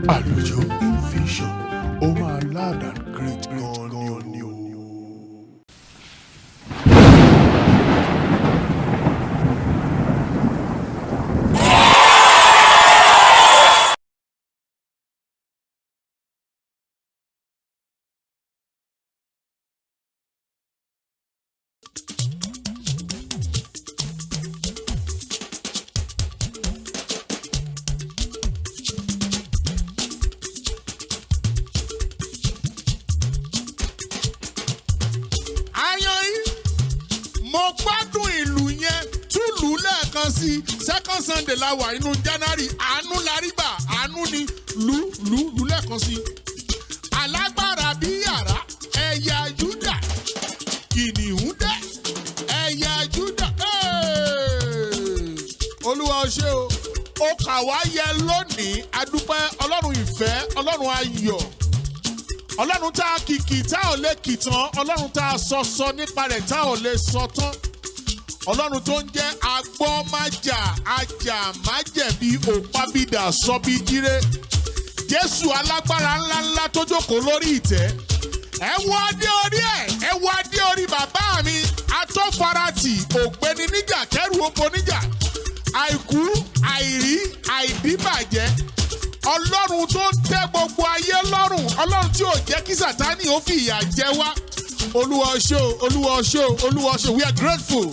AlujoHymn vision. Oh my Lord, and great God, you. Second Sunday la wà inú January àánú la rí gbà àánú ni lù lẹ́ẹ̀kan sí. Alágbára bí yàrá ẹ̀yà Júdà kìnìún dé ẹ̀yà Júdà. Olúwa ṣé o ó kà wá yẹ lónìí adúpẹ́ Ọlọ́run ìfẹ́ Ọlọ́run ayọ̀ Ọlọ́run tá a kìkì tá ò lè kì tán Ọlọ́run tá a sọ nípa rẹ̀ tá ò lè sọ tán. Ọlọ́run tó ń jẹ́ agbọ́májà ajàmájẹ̀bi òpábídà sọ́bí jíre. Jésù alágbára ńláńlá tó jókòó lórí ìtẹ́. Ẹ wo adé orí ẹ̀, ẹ wo adé orí bàbá mi. Atọ́faratì ògbéni níjà kẹ́rù oko níjà. Àìkú, àìrí, àìdíbàjẹ́. Ọlọ́run tó ń tẹ́ gbogbo ayé lọ́rùn. Ọlọ́run tí ò jẹ́ kí Sátánì ó fi ìyà jẹ wá. Olúwa ṣé o, Olúwa ṣé o, Olúwa ṣé o. We are grateful.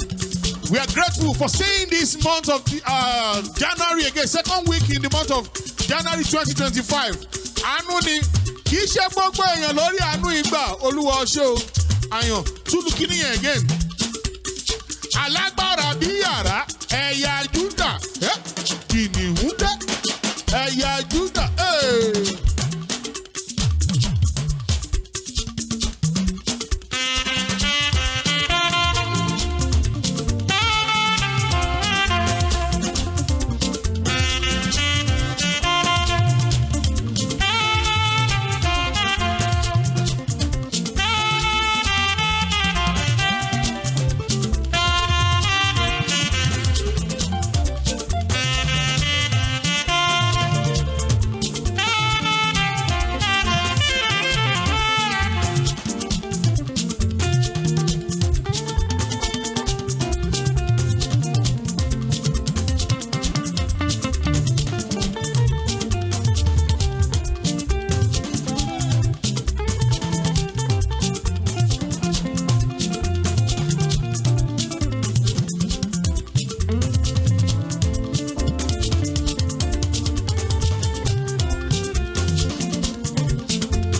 We are grateful for seeing this month of January again, second week in the month of January 2025. Àánú ni kì í ṣe gbogbo èèyàn lórí àánú ìgbà Olúwa ṣé o. Àyàn túlù kíní yẹn again. Alágbára bí yàrá ẹ̀yà Júdà kìnìún dé ẹ̀yà Júdà.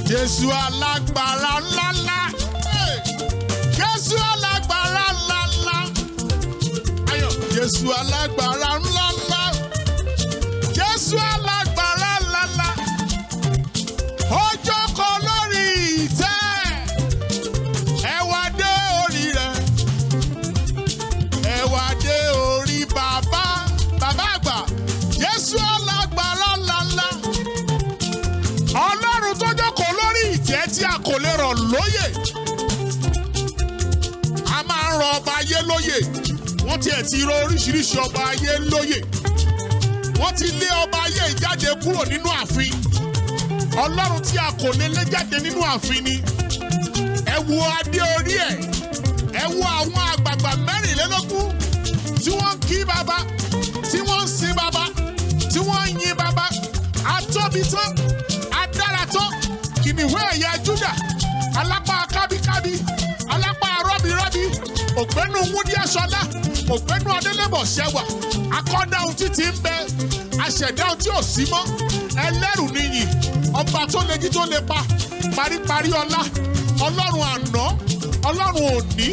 Jésù alágbára ńláńlá. Jésù alágbára ńláńlá. Ayọ̀. Jésù alágbára ńláńlá. Jésù alágbára ńláńlá. Ó jókòó lórí ìtẹ́. Ẹ wá dé orí rẹ̀. Ẹ wá dé orí bàbá àgbà. Jésù alágbára ńláńlá. Ọlọ́run tó jókòó lórí ìtẹ́ tí a kò lè rọ̀ lóyè. A máa ń rọ ọba ayé lóyè. Wọ́n tiẹ̀ ti rọ oríṣiríṣi ọba ayé lóyè. Wọ́n ti lé ọba ayé ìjáde kúrò nínú ààfin. Ọlọ́run tí a kò lè lé jáde nínú ààfin ni. Ẹ wo adé orí ẹ̀. Ẹ wo àwọn àgbààgbà mẹ́rìnlélógún tí wọ́n ń kí bàbá, tí wọ́n ń sin bàbá, tí wọ́n ń yin bàbá. Atóbi tán, adára tán, kìnìún ẹ̀yà Júdà, alápá kábíkábí, alápá rọ́bìrọ́bì, ògbénu wúndí aṣọlá ògbénu adélébọ̀ ṣẹwà akọ́dá ohun títí ń bẹ aṣẹ̀dá ohun tí ò sí mọ́ ẹlẹ́rù níyì ọba tó legi tó lè pa paríparí ọlá ọlọ́run àná ọlọ́run òní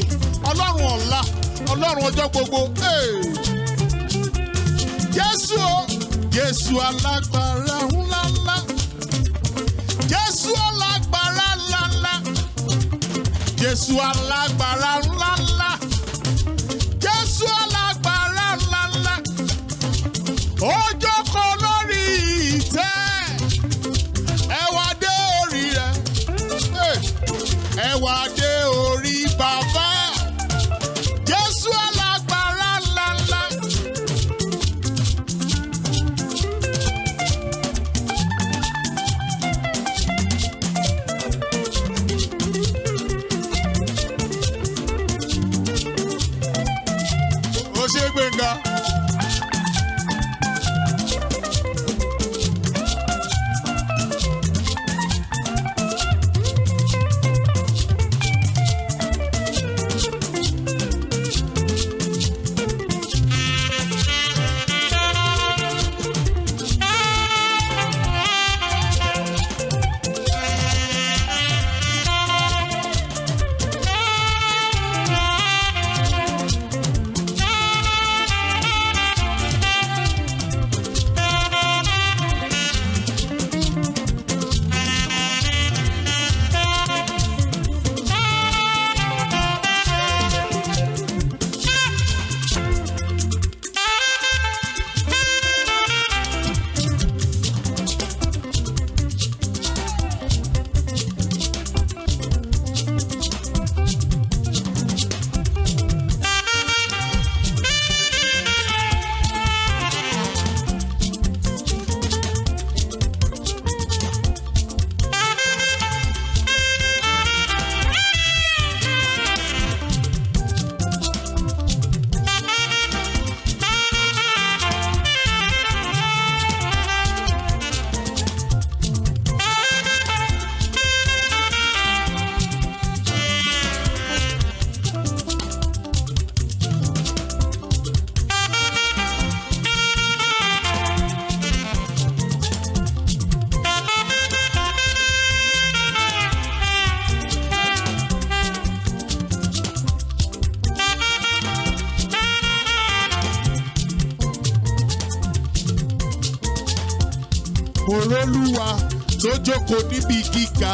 ọlọ́run ọ̀la ọlọ́run ọjọ́ gbogbo. Jésù o Jésù alágbára ńláńlá Jésù alágbára ńláńlá Jésù alágbára ńláńlá Jésù alágbára ńláńlá ó jókòó lórí ìtẹ́ ẹ wá dé orí rẹ̀ ẹ wá dé orí bàbá Jésù alágbára ńláńlá. Ó ṣe Gbénga. Olúwa tó jókòó níbi gíga.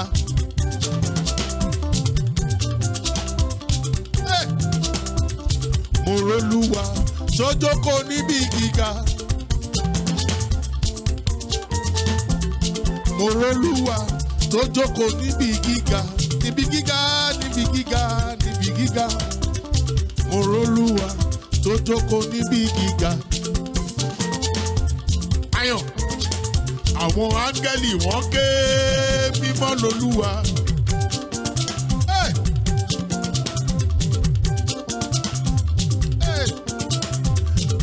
Olúwa tó jókòó níbi gíga. Olúwa tó jókòó níbi gíga. Níbi gíga, níbi gíga, níbi gíga. Olúwa tó jókòó níbi gíga. Ayọ̀. Àwọn áńgẹ́lì wọ́n ké mímọ́ lolúwa.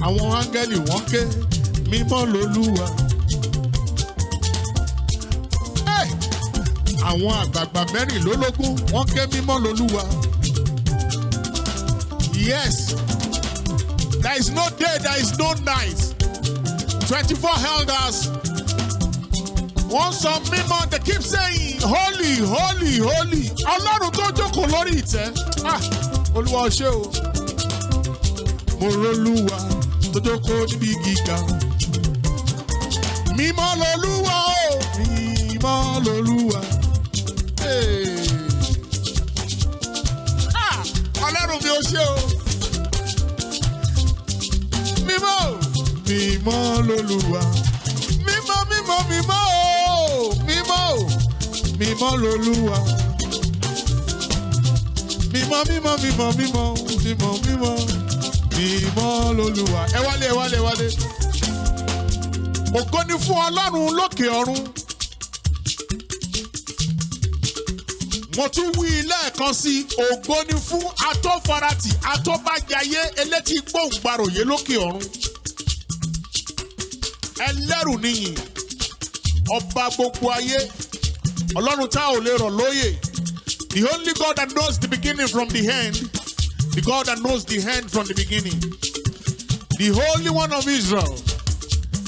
Àwọn áńgẹ́lì wọ́n ké mímọ́ lolúwa. Àwọn àgbààgbà mẹ́rìnlélógún wọ́n ké mímọ́ lolúwa. Yes, there is no day, there is no night. 24 elders. Wọ́n sọ mímọ́, they keep saying holy holy holy. Ọlọ́run tó jókòó lórí ìtẹ́. Olúwa o ṣé o. Mo r'Olúwa tó jókòó níbi gíga. Mímọ́ lolúwa o. Mímọ́ lolúwa. Ọlọ́run mi o ṣé o. Mímọ́ mímọ́ lolúwa. Mímọ́ mímọ́ mímọ́ o. Mímọ́ mímọ́ lolúwa. Mímọ́ mímọ́ mímọ́ mímọ́ mímọ́ mímọ́ mímọ́ lolúwa. Ẹ wálé ẹ wálé ẹ wálé. Ògo ni fún Ọlọ́run lókè ọ̀run. Mo tún wí lẹ́ẹ̀kan sí ògo ni fún atófaratì atóbájayé elétí gbóǹgbàròyé lókè ọ̀run. Ẹlẹ́rù níyìn ọba gbogbo ayé Ọlọ́run tá ò lè rọ̀ lóyè. The only God that knows the beginning from the end. the God that knows the end from the beginning, the Holy One of Israel,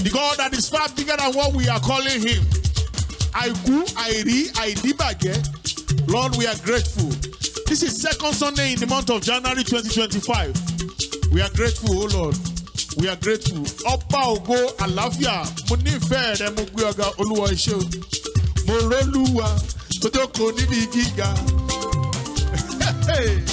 the God that is far bigger than what we are calling him. Aiku, Airi, Aidibage. Lord, we are grateful. This is second Sunday in the month of January 2025. We are grateful, oh Lord. We are grateful. Opa Ogo Alafia, Munife Remugyoga Oluwayomi, Moroluwa, Totoko Nibigiga. Hey.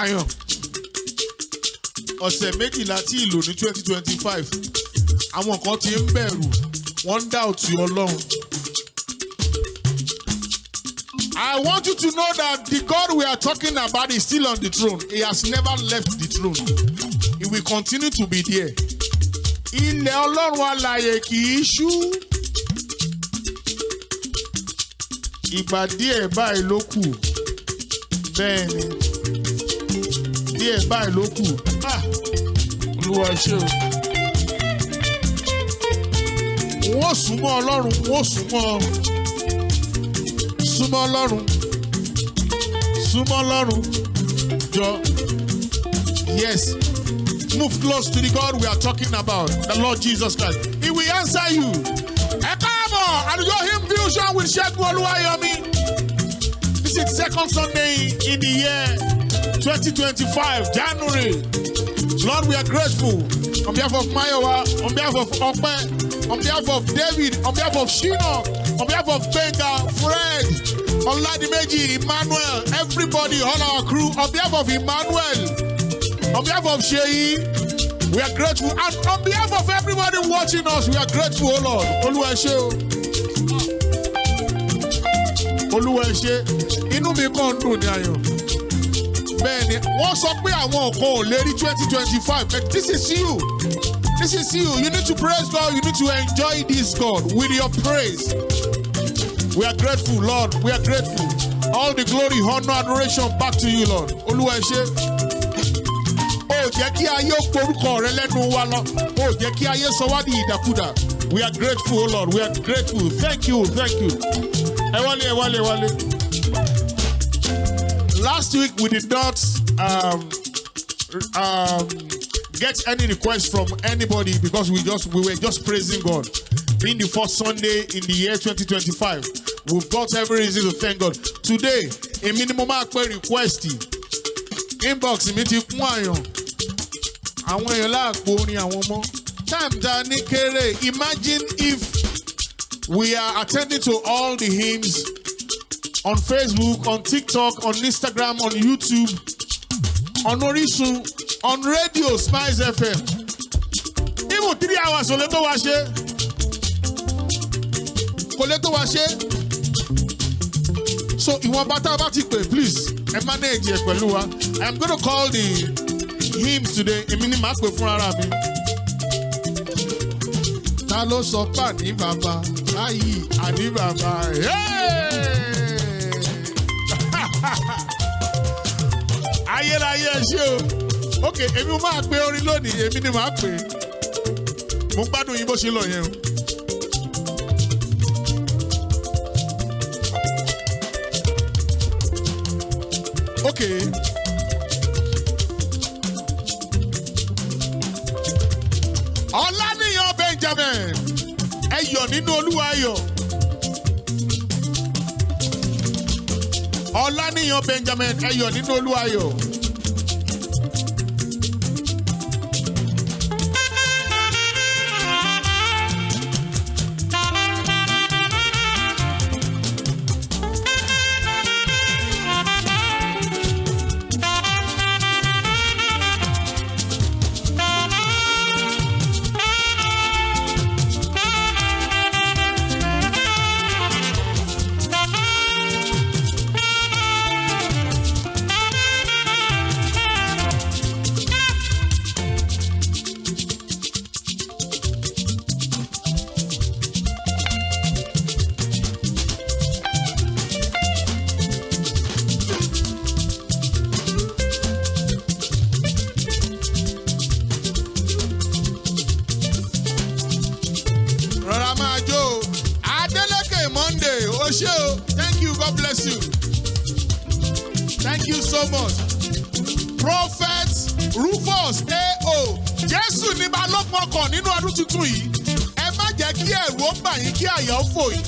Ayọ̀ ọ̀sẹ̀ méjìlá tí ìlò ní 2025 àwọn kan ti ń bẹ̀rù wọ́n ń doubt Ọlọ́run. I want you to know that the God we are talking about is still on the throne. He has never left the throne. He will continue to be there. Ilẹ̀ Ọlọ́run alààyè kì í ṣú. Ìgbà díẹ̀ báyìí ló kù. Bẹ́ẹ̀ ni. Díẹ̀ báyìí ló kù. Olúwa ṣé o. Wọ́n súnmọ́ Ọlọ́run, wọ́n súnmọ́ Ọlọ́run. Súnmọ́ Ọlọ́run. Jọ. Yes. Move close to the God we are talking about, the Lord Jesus Christ. He will answer you. Ẹ káàbọ̀, AlujoHymn Fusion with Segun Oluwayomi. This it second Sunday in the year 2025, January. Lord, we are grateful on behalf of Mayowa, on behalf of Okpe, on behalf of David, on behalf of Shino, on behalf of Benga, Fred, Oladimeji, Emmanuel, everybody, all our crew, on behalf of Emmanuel, on behalf of Sheyi, we are grateful. And on behalf of everybody watching us, we are grateful, oh Lord. Oluweshe, inú mi kàn dùn ní ayọ̀. Bẹ́ẹ̀ni, wọ́n sọ pé àwọn kan ò lè rí 2025, but this is you. This is you. You need to praise God. You need to enjoy this, God, with your praise. We are grateful, Lord. We are grateful. All the glory, honor, adoration back to you, Lord. Oluweshe. Oh, jẹ́ kí ayé porúkọ rẹ lẹ́nu wa lọ. Oh, jẹ́ kí ayé sọ wá di ìdàkudà. We are grateful, oh Lord. We are grateful. Thank you. Thank you. Ewale. Last week we did not get any requests from anybody because we were just praising God. Being the first Sunday in the year 2025, we've got every reason to thank God. Today, a minimum request. Inbox mi ti kún àyàn. Àwọn èèyàn láàpò orin àwọn ọmọ. Time da ní kéré. Imagine if we are attending to all the hymns on Facebook, on TikTok, on Instagram, on YouTube, on Orisun, on radio, Smiles FM. Even 3 hours, kò lè tó wá ṣe. Kò lè tó wá ṣe. So, ìwọ̀nba tá a bá ti pè, please, manage ẹ pẹ̀lú wa. I'm going to call the hymns today. Èmi ni màá pè fún ara mi. Ta ló sọ pé àní bàbá? Ayi, àní bàbá. Ayérayé ṣé o. Ok, èmi máa pe orin lónìí, èmi ni màá pè. Mo gbádùn yín bó ṣe lọ yẹn o. Ok. Ọláníyàn Benjamin, ẹ yọ̀ nínú Olúwa yọ̀. Ọláníyàn Benjamin, ẹ yọ̀ nínú Olúwa yọ̀. Thank you. God bless you. Thank you so much. Prophet Rufus A.O. Jésù ní balógun ọkàn nínú ọdún tuntun yìí. Ẹ má jẹ́ kí ẹ̀rù ó bà yín kí àyà ó fò yín.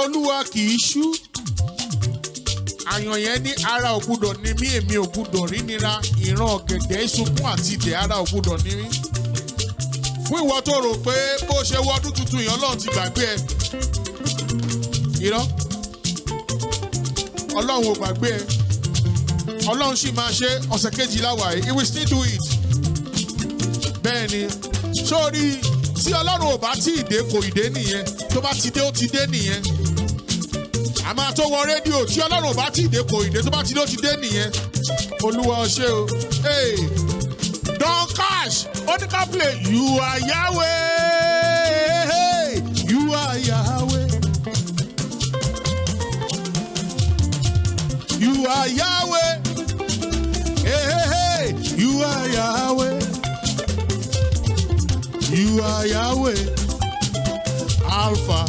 Olúwa kì í ṣú. Àyàn yẹn ní ara ò gbúdọ̀ ní mí, èmi ò gbúdọ̀ rí nira, ìran ọ̀gẹ̀dẹ̀ ìsunkún àti ìdè ara ò gbúdọ̀ ní mí. Fún ìwọ tó rò pé bó ṣe wọ ọdún tuntun yìí Ọlọ́run ti gbàgbé ẹ. Irọ́. Ọlọ́run ò gbàgbé ẹ. Ọlọ́run sì máa ṣe ọ̀sẹ̀ kejìlá wáyé. He will still do it. Bẹ́ẹ̀ ni, sórí tí Ọlọ́run ò bá tí ì dé kò ì dé nìyẹn. Tó bá ti dé ó ti dé nìyẹn. A máa tó wọ rédíò tí Ọlọ́run ò bá tí ì dé kò ì dé. Tó bá ti dé ó ti dé nìyẹn. Olúwa ó ṣé o. Hey, Don Cash, ó ní ká play You Are Yahweh. Hey, You Are Yahweh. You are Yahweh. Hey, hey, hey. You are Yahweh. You are Yahweh. Alpha,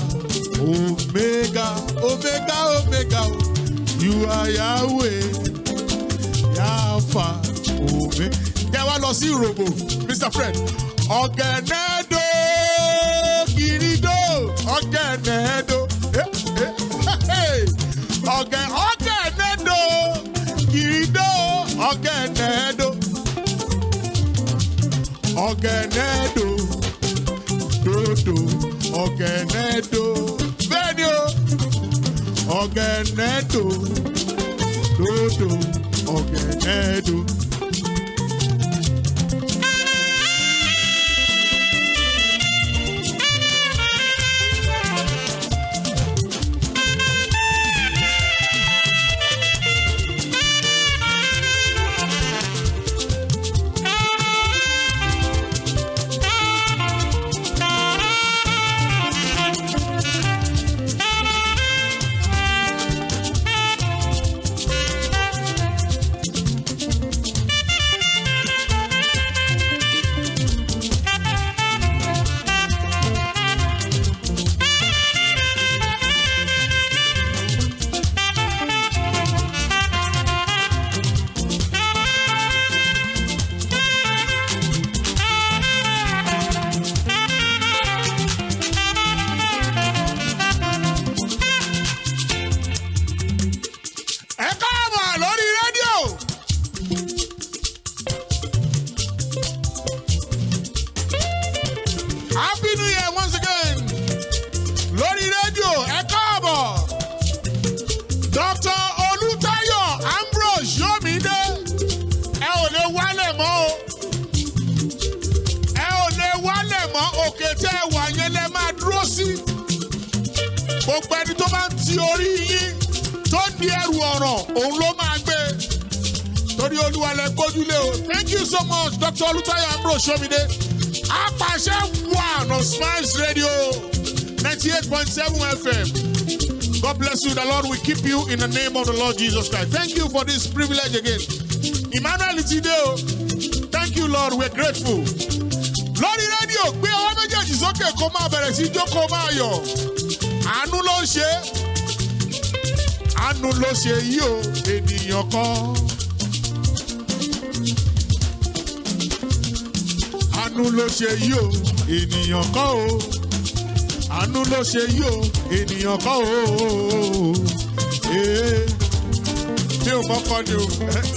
Omega, Omega, Omega. You are Yahweh. Alpha, Omega. Kẹ́ wá lọ sí Ìrògbò, Mr. Fred. Ọ̀gẹ̀nẹ̀dò, Kìrìdò, ọ̀gẹ̀nẹ̀dò. Ọ̀gẹ̀nẹ̀dò, Kìrìdò, ọ̀gẹ̀nẹ̀dò. Ọ̀gẹ̀nẹ̀dò, dòdò, ọ̀gẹ̀nẹ̀dò. Bẹ́ẹ̀ni o, ọ̀gẹ̀nẹ̀dò, dòdò, ọ̀gẹ̀nẹ̀dò. Gbogbo ẹni tó bá ń ti orí yín tó ń di ẹrù ọ̀ràn òun ló máa gbé. Torí Olúwa lẹ gbójúlé o. Thank you so much, Dr. Oluwayomi Ambrose Somide. Apàṣẹ one on Smiles Radio 98.7 FM. God bless you. The Lord will keep you in the name of the Lord Jesus Christ. Thank you for this privilege again. Emmanuel Itideo. Thank you, Lord. We're grateful. Lórí rédíò gbé ọwọ́ méjèèjì sókè kó máa bẹ̀rẹ̀ sí jókòó máa yọ̀. Àánú ló ṣe. Àánú ló ṣe yìí o, ènìyàn kan. Àánú ló ṣe yìí o, ènìyàn kan o. Àánú ló ṣe yìí o, ènìyàn kan o. Mi ò mọ́kọ́ ni o.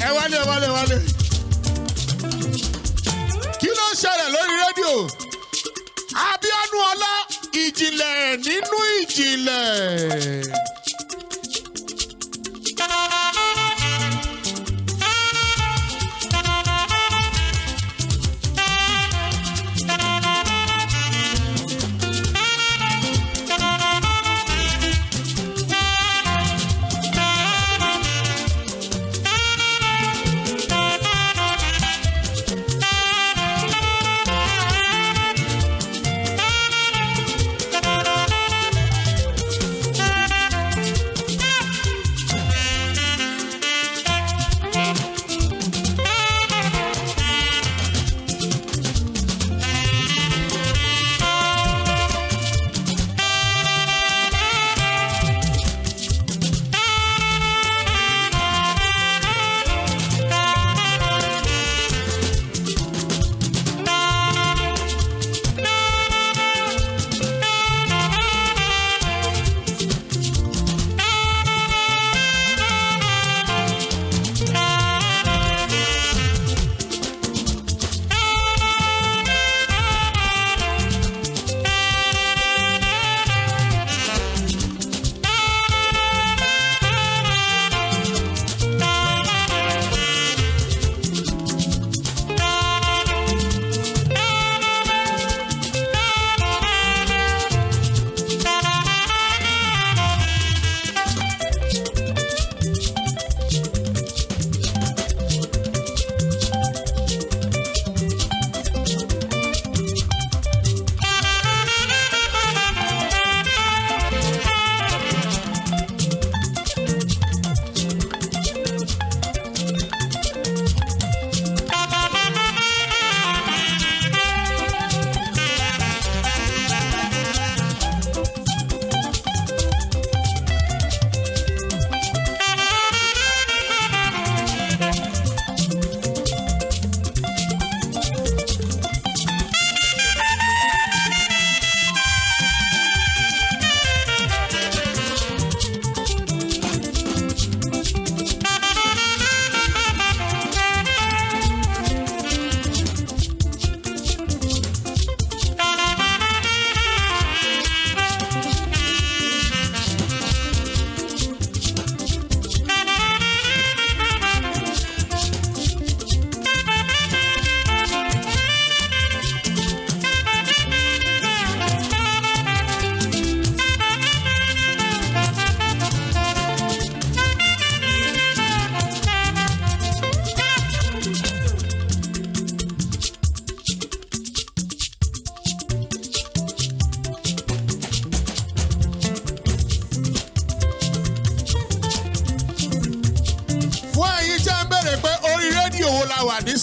Ẹ wálé. Kí ló ń ṣẹlẹ̀ lórí rédíò? Abíọ́nú Ọlá, ìjìnlẹ̀ nínú ìjìnlẹ̀.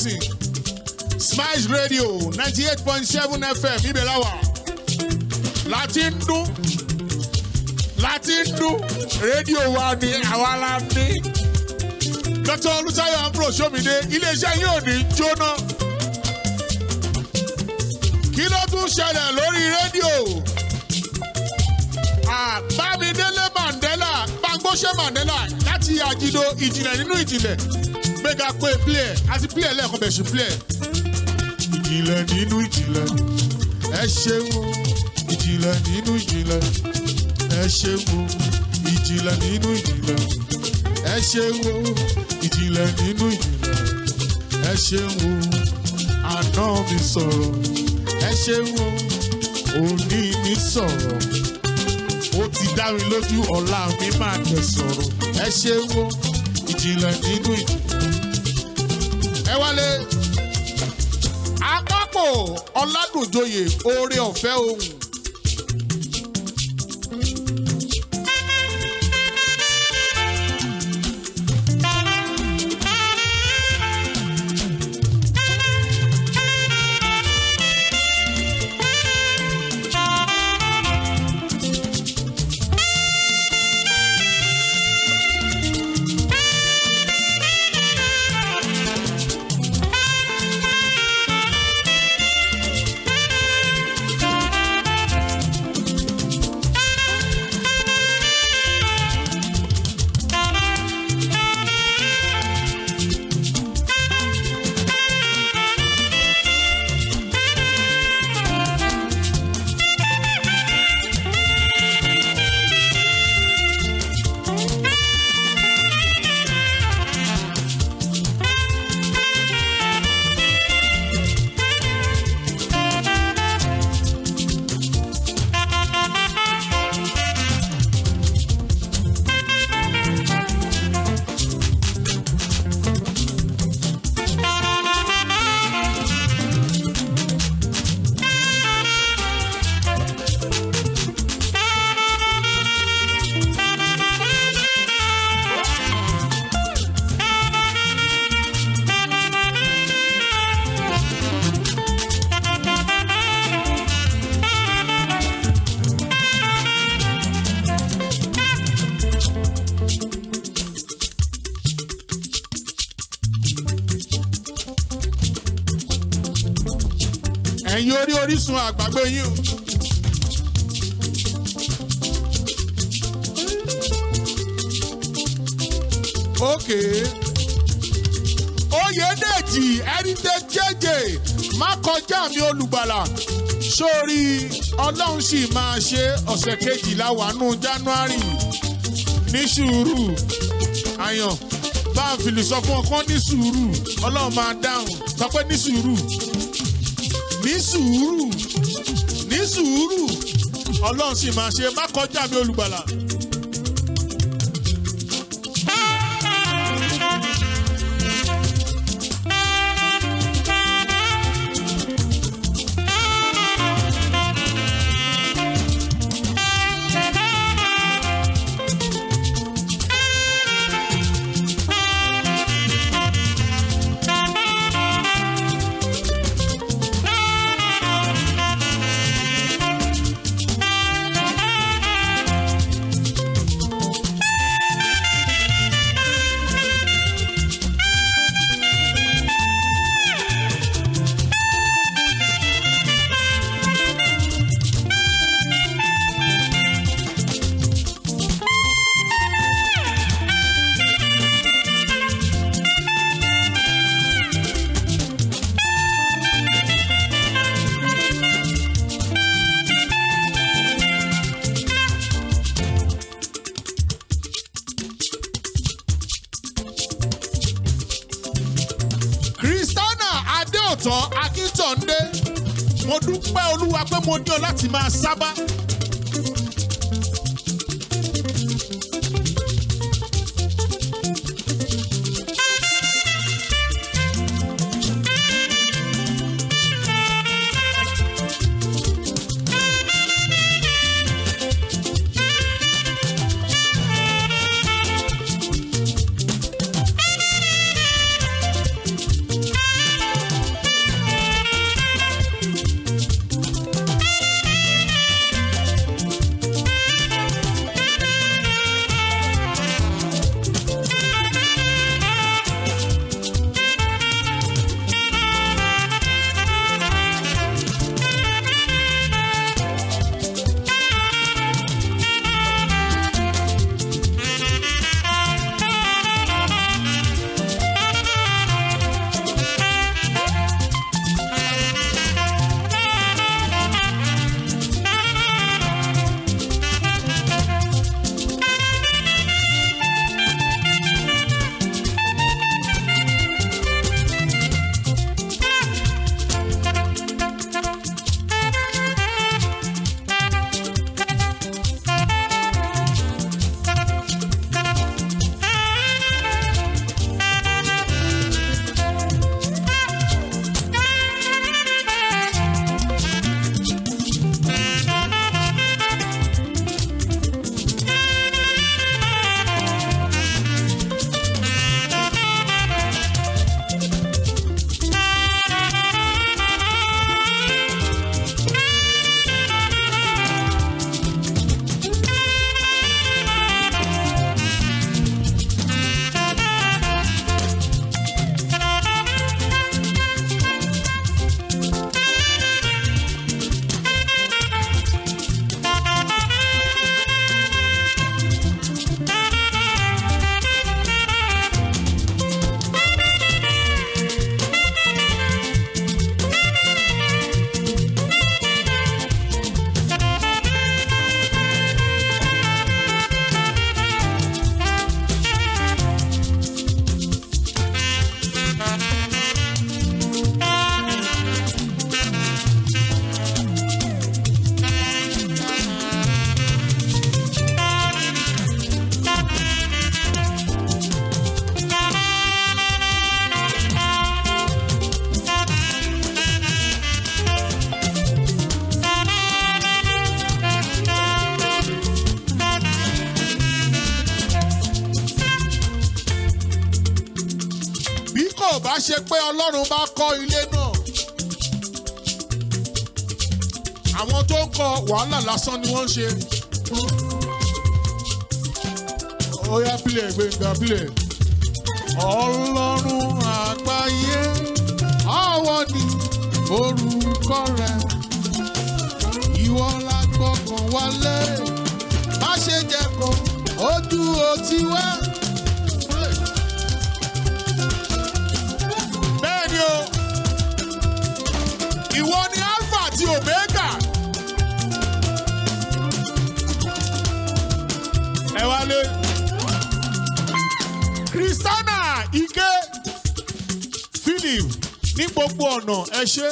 nísìn Smiles Radio 98.7 FM ibẹ̀ la wà láti ń dún rédíò wa ni àwa la ní. Dr. Olùtayọ̀ Ambro Ṣómìdé iléeṣẹ́ yìí ò ní jóná. Kí ló tún ṣẹlẹ̀ lórí rédíò? Bámidélé Mandela Bangbóṣe Mandela láti àjìdó ìjìnlẹ̀ nínú ìjìnlẹ̀ gbéga pé play àti play lẹ́ẹ̀kan bẹ̀ sí play. Ìjìnlẹ̀ nínú ìjìnlẹ̀ ẹ ṣeun o ìjìnlẹ̀ nínú ìjìnlẹ̀ ẹ ṣeun o ìjìnlẹ̀ nínú ìjìnlẹ̀ ẹ ṣeun o ìjìnlẹ̀ nínú ìjìnlẹ̀ ẹ ṣeun o àná mi sọ̀rọ̀ ẹ ṣeun o òní mi sọ̀rọ̀ ó ti dá mi lójú ọ̀la mi máa tẹ̀ sọ̀rọ̀ ẹ ṣeun o ìjìnlẹ̀ nínú ìjìnlẹ̀. Ẹ wálé Akápò Ọládùnjoyè oore ọ̀fẹ́ ohùn. Ẹ̀yin orí Orísun àgbàgbé yín o. Okay. Oyèdèjì Heritage JJ má kọjá mi olùgbàlà. Sórí Ọlọ́run sì máa ṣe ọ̀sẹ̀ kejìlá wà nù January. Ní sùúrù àyàn bá a fìlì sọ fún ọkàn ní sùúrù Ọlọ́run máa dáhùn sọ pé ní sùúrù. Ní sùúrù ní sùúrù Ọlọ́run sì máa ṣe má kọjá mi olùgbàlà. Akíntọ̀ndé mo dúpẹ́ Olúwa pé mo ní ọ láti máa sábà. ṣe pé Ọlọ́run bá kọ́ ilé náà, àwọn tó ń kọ́ wàhálà lásán ni wọ́n ń ṣe. Ó yá pílẹ̀ Gbénga pílẹ̀. Ọlọ́run àgbáyé, àwọ̀ ni orúkọ rẹ̀. Ìwọ la gbọ́kàn wálé, má ṣe jẹ́ kó ojú ó ti wá. Bẹ́ẹ̀ni o, ìwọ ni Alpha àti Omega. Ẹ wálé. Christiana Ike Philip ní gbogbo ọ̀nà ẹ ṣé.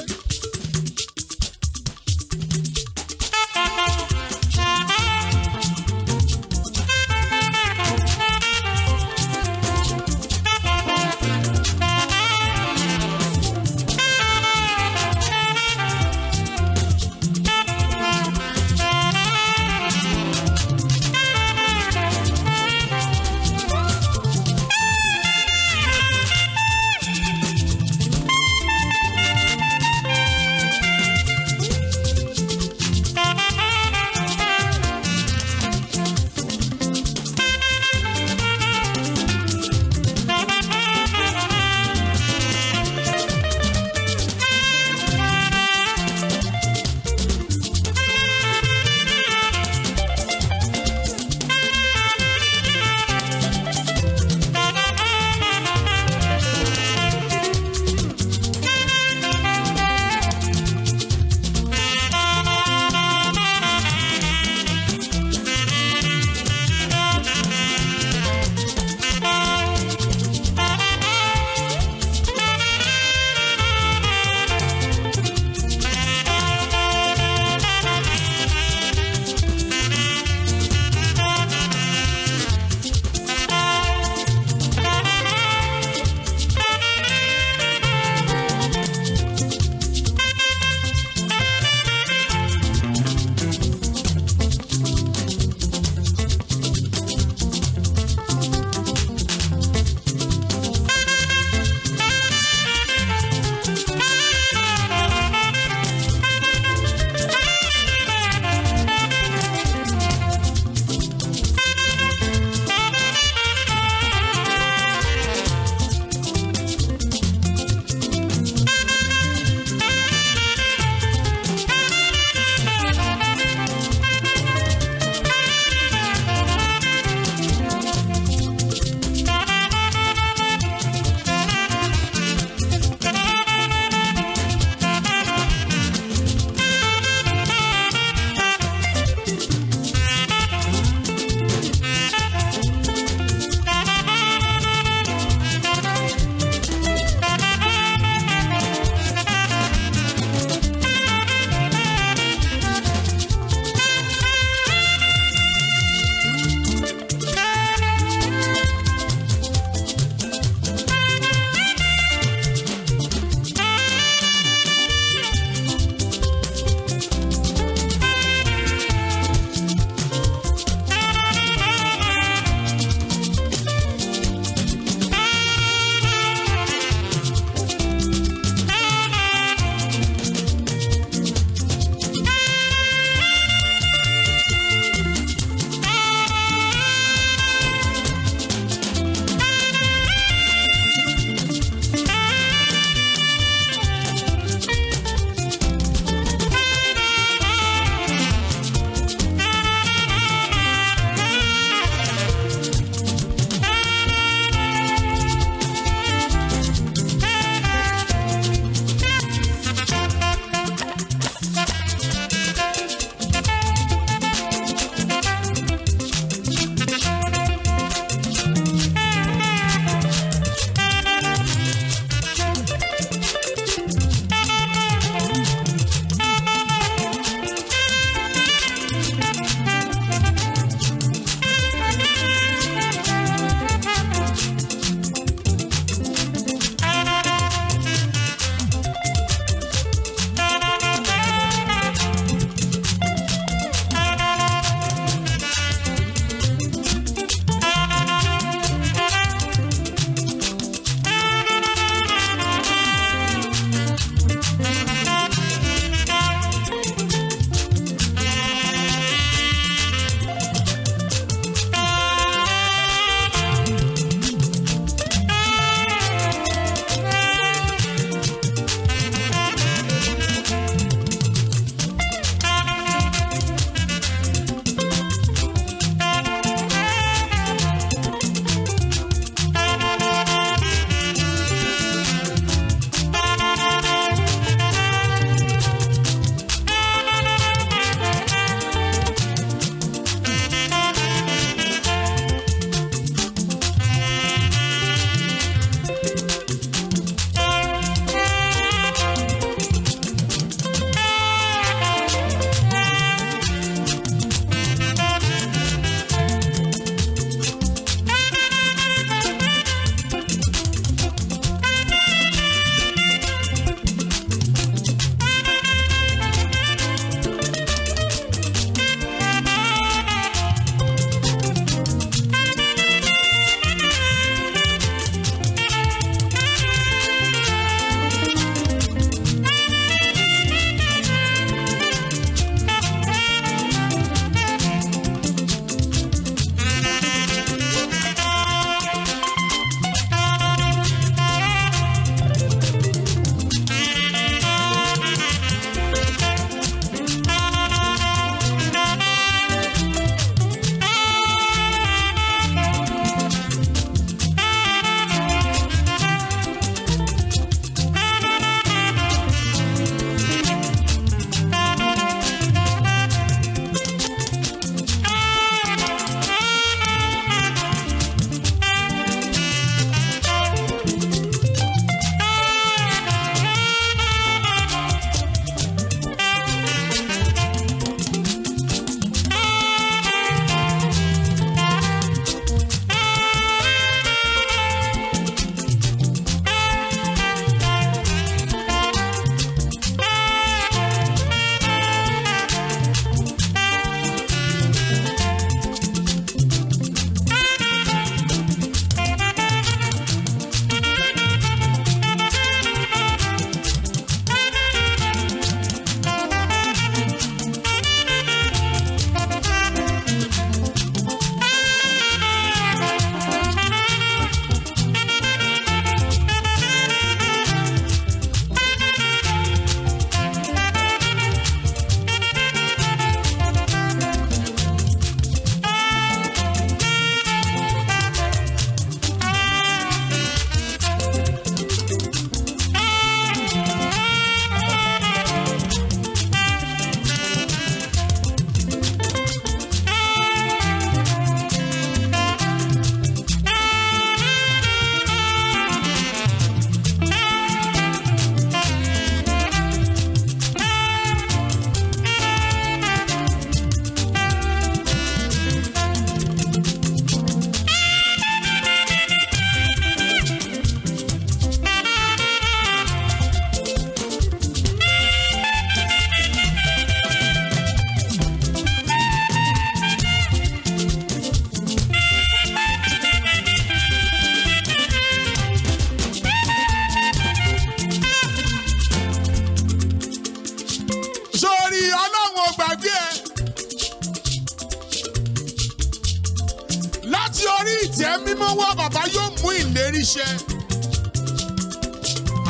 mú ìlérí ṣẹ.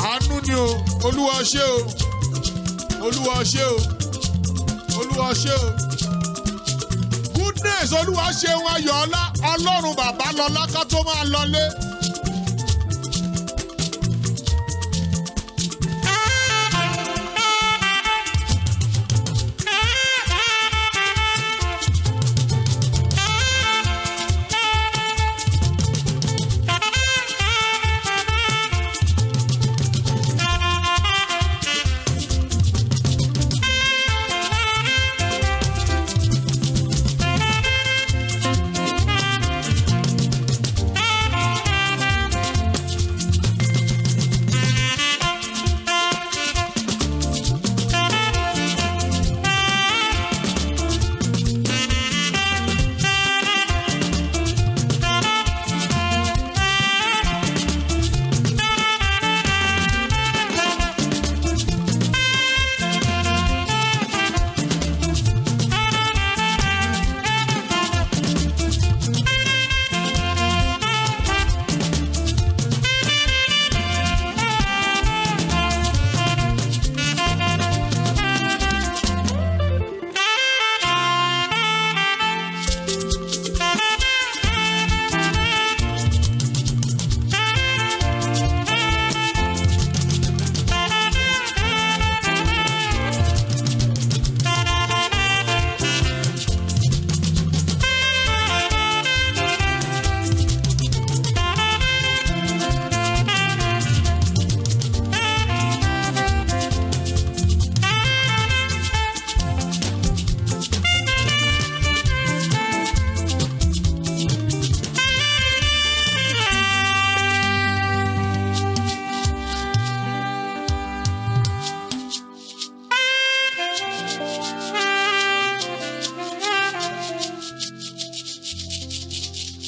Àánú ni o, Olúwa ṣé o, Olúwa ṣé o, Olúwa ṣé o. Goodness, Olúwa ṣeun ayọ̀ ọlá, Ọlọ́run bàbá lọ́lá ká tó máa lọlé.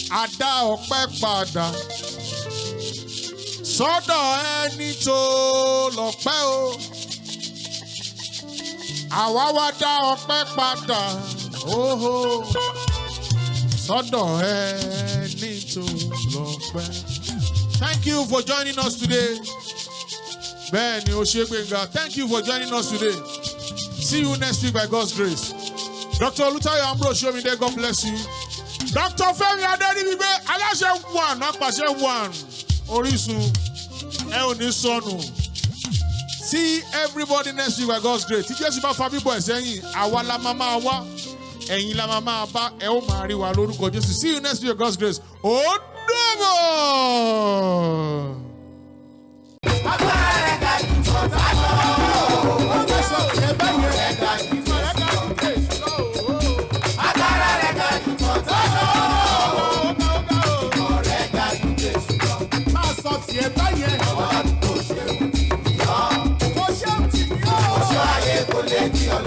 A dá ọpẹ́ padà sọ́dọ̀ ẹni tó lọ́pẹ́ o. Àwa wá dá ọpẹ́ padà sọ́dọ̀ ẹni tó lọ́pẹ́. Thank you for joining us today. Bẹ́ẹ̀ni o ṣé Gbénga. Thank you for joining us today. See you next week by God's grace. Dr. Olutayo Ambrose Shomide, God bless you. Dr. Femi Adeniyibe, aláṣẹ one, apàṣẹ one. Orísun, ẹ ò ní sọnù. See everybody next week by God's grace. Tí Jésù bá fa bíbọ̀ ẹ̀ sẹ́yìn, àwa la máa wá, ẹ̀yin la máa bá, ẹ ó máa rí wa lórúkọ Jésù. See you next week by God's grace. Ó dàbọ̀. Kò ṣe ayé kò lè di ọ̀la.